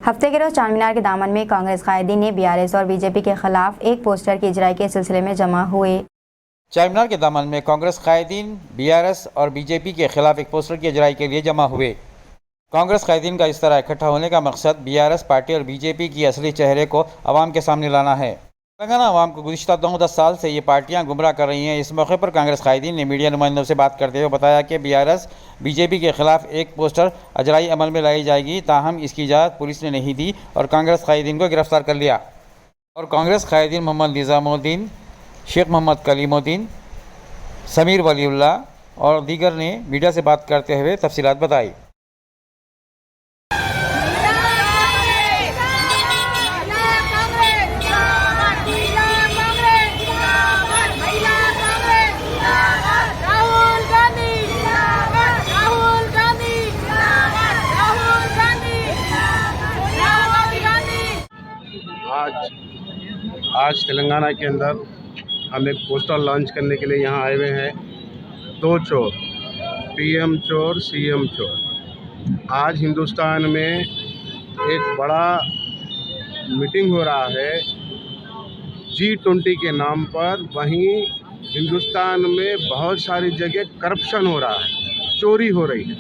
हफ्ते के रोज चारमीनार के दामन में कांग्रेस कायदीन ने बीआरएस और बीजेपी के खिलाफ एक पोस्टर की इजराई के सिलसिले में जमा हुए। चारमीनार के दामन में कांग्रेस कायदीन बीआरएस और बीजेपी के खिलाफ एक पोस्टर की इजराई के लिए जमा हुए। कांग्रेस कायदीन का इस तरह इकट्ठा होने का मकसद बीआरएस पार्टी और बीजेपी की असली चेहरे को आवाम के सामने लाना है। तेलंगाना आवाम को गुज़िश्ता 9-10 साल से ये पार्टियां गुमराह कर रही हैं। इस मौके पर कांग्रेस कायदीन ने मीडिया नुमाइंदों से बात करते हुए बताया कि बीआरएस बीजेपी के खिलाफ एक पोस्टर अजराई अमल में लाई जाएगी, ताहम इसकी इजाज़त पुलिस ने नहीं दी और कांग्रेस कायदीन को गिरफ्तार कर लिया। और कांग्रेस कायदीन मोहम्मद निज़ामुद्दीन, शेख मोहम्मद कलीमुद्दीन, समीर वलीउल्लाह और दीगर ने मीडिया से बात करते हुए तफसीलात बताई। आज तेलंगाना के अंदर हम एक पोस्टर लॉन्च करने के लिए यहाँ आए हुए हैं। दो चोर, पीएम चोर, सीएम चोर। आज हिंदुस्तान में एक बड़ा मीटिंग हो रहा है G20 के नाम पर। वहीं हिंदुस्तान में बहुत सारी जगह करप्शन हो रहा है, चोरी हो रही है।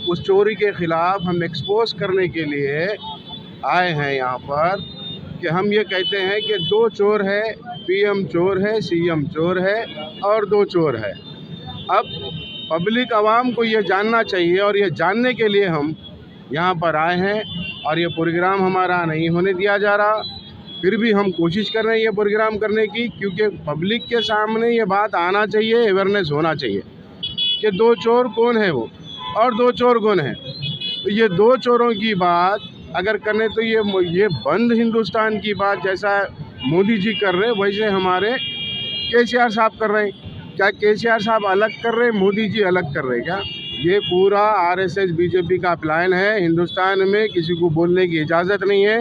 उस चोरी के ख़िलाफ़ हम एक्सपोज करने के लिए आए हैं यहाँ पर कि हम ये कहते हैं कि दो चोर है, पीएम चोर है, सीएम चोर है और दो चोर है। अब पब्लिक आवाम को ये जानना चाहिए और ये जानने के लिए हम यहाँ पर आए हैं। और ये प्रोग्राम हमारा नहीं होने दिया जा रहा, फिर भी हम कोशिश कर रहे हैं ये प्रोग्राम करने की, क्योंकि पब्लिक के सामने ये बात आना चाहिए, अवेयरनेस होना चाहिए कि दो चोर कौन है वो और दो चोर कौन है। तो ये दो चोरों की बात अगर करने तो ये बंद हिंदुस्तान की बात जैसा मोदी जी कर रहे हैं वैसे हमारे केसीआर साहब कर रहे हैं। क्या केसीआर साहब अलग कर रहे हैं, मोदी जी अलग कर रहे हैं क्या? ये पूरा आरएसएस बीजेपी का प्लान है। हिंदुस्तान में किसी को बोलने की इजाज़त नहीं है,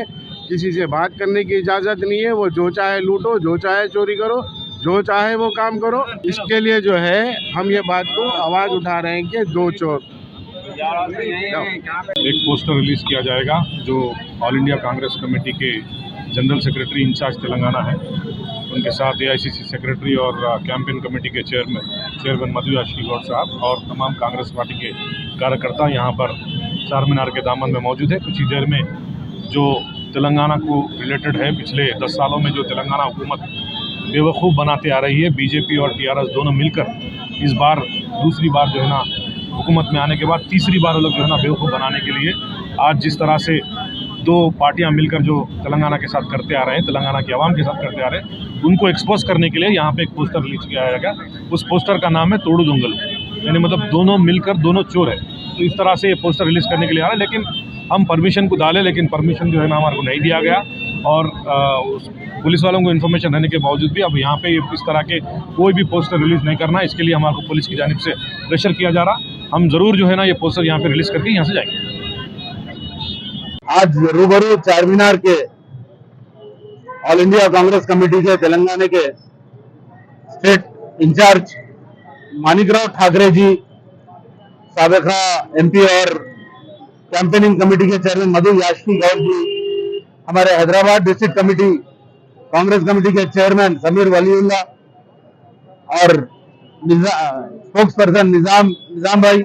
किसी से बात करने की इजाज़त नहीं है। वो जो चाहे लूटो, जो चाहे चोरी करो, जो चाहे वो काम करो। इसके लिए जो है हम ये बात को आवाज़ उठा रहे हैं कि दो चोर। एक पोस्टर रिलीज़ किया जाएगा जो ऑल इंडिया कांग्रेस कमेटी के जनरल सेक्रेटरी इंचार्ज तेलंगाना है, उनके साथ एआईसीसी सेक्रेटरी और कैंपेन कमेटी के चेयरमैन मधु याशी गौड़ साहब और तमाम कांग्रेस पार्टी के कार्यकर्ता यहाँ पर चारमीनार के दामन में मौजूद है। कुछ ही देर में जो तेलंगाना को रिलेटेड है, पिछले 10 सालों में जो तेलंगाना हुकूमत बेवकूफ़ बनाते आ रही है, बीजेपी और टीआरएस दोनों मिलकर इस बार दूसरी बार जो है ना हुकूमत में आने के बाद तीसरी बार लोग जो है ना बेवकूफ़ बनाने के लिए आज जिस तरह से दो पार्टियां मिलकर जो तेलंगाना के साथ करते आ रहे हैं, तेलंगाना की आवाम के साथ करते आ रहे हैं, उनको एक्सपोज करने के लिए यहाँ पे एक पोस्टर रिलीज किया जाएगा। उस पोस्टर का नाम है तोड़ू दंगल, यानी मतलब दोनों मिलकर दोनों चोर है। तो इस तरह से ये पोस्टर रिलीज़ करने के लिए आ रहा है, लेकिन हम परमिशन को डालें, लेकिन परमिशन जो है ना हमारे को नहीं दिया गया। और पुलिस वालों को इन्फॉर्मेशन रहने के बावजूद भी अब यहाँ पे इस तरह के कोई भी पोस्टर रिलीज़ नहीं करना है। इसके लिए हमारे को पुलिस की जानिब से प्रेशर किया जा रहा। हम ज़रूर जो है ना ये पोस्टर यहाँ पे रिलीज़ करके यहाँ से जाएंगे। आज रूबरू चारमीनार के ऑल इंडिया कांग्रेस कमेटी के तेलंगाना के state in charge Manikrao Thackeray ji, साबिका MP और कैंपेनिंग कमेटी के चेयरमैन मधु याशी गौड़ जी, हमारे Hyderabad district committee Congress committee के चेयरमैन समीर वलीउल्लाह और स्पोक्स पर्सन निजाम भाई,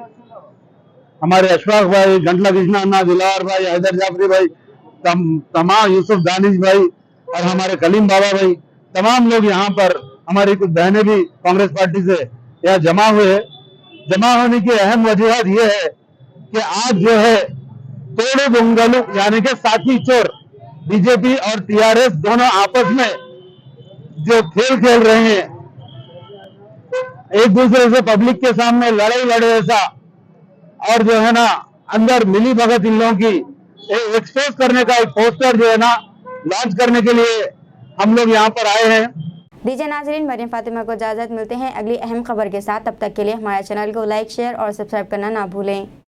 हमारे अशफाक भाई, गंटला कृष्णा अन्ना, दिलावर भाई, हैदर जाफरी भाई, तमाम यूसुफ दानिश भाई और हमारे कलीम बाबा भाई, तमाम लोग यहाँ पर, हमारी कुछ बहनें भी कांग्रेस पार्टी से यहाँ जमा हुए हैं। जमा होने की अहम वजूहत ये है कि आज जो है तोड़ू दंगलू यानी कि साथी चोर बीजेपी और टीआरएस दोनों आपस में जो खेल रहे हैं, एक दूसरे से पब्लिक के सामने लड़ाई लड़े ऐसा, और जो है ना अंदर मिली भगत इन लोगों की एक्सपोज करने का एक पोस्टर जो है ना लॉन्च करने के लिए हम लोग यहाँ पर आए हैं। दीजिए नाजरीन, मरियम फातिमा को इजाजत, मिलते हैं अगली अहम खबर के साथ। तब तक के लिए हमारे चैनल को लाइक, शेयर और सब्सक्राइब करना ना भूलें।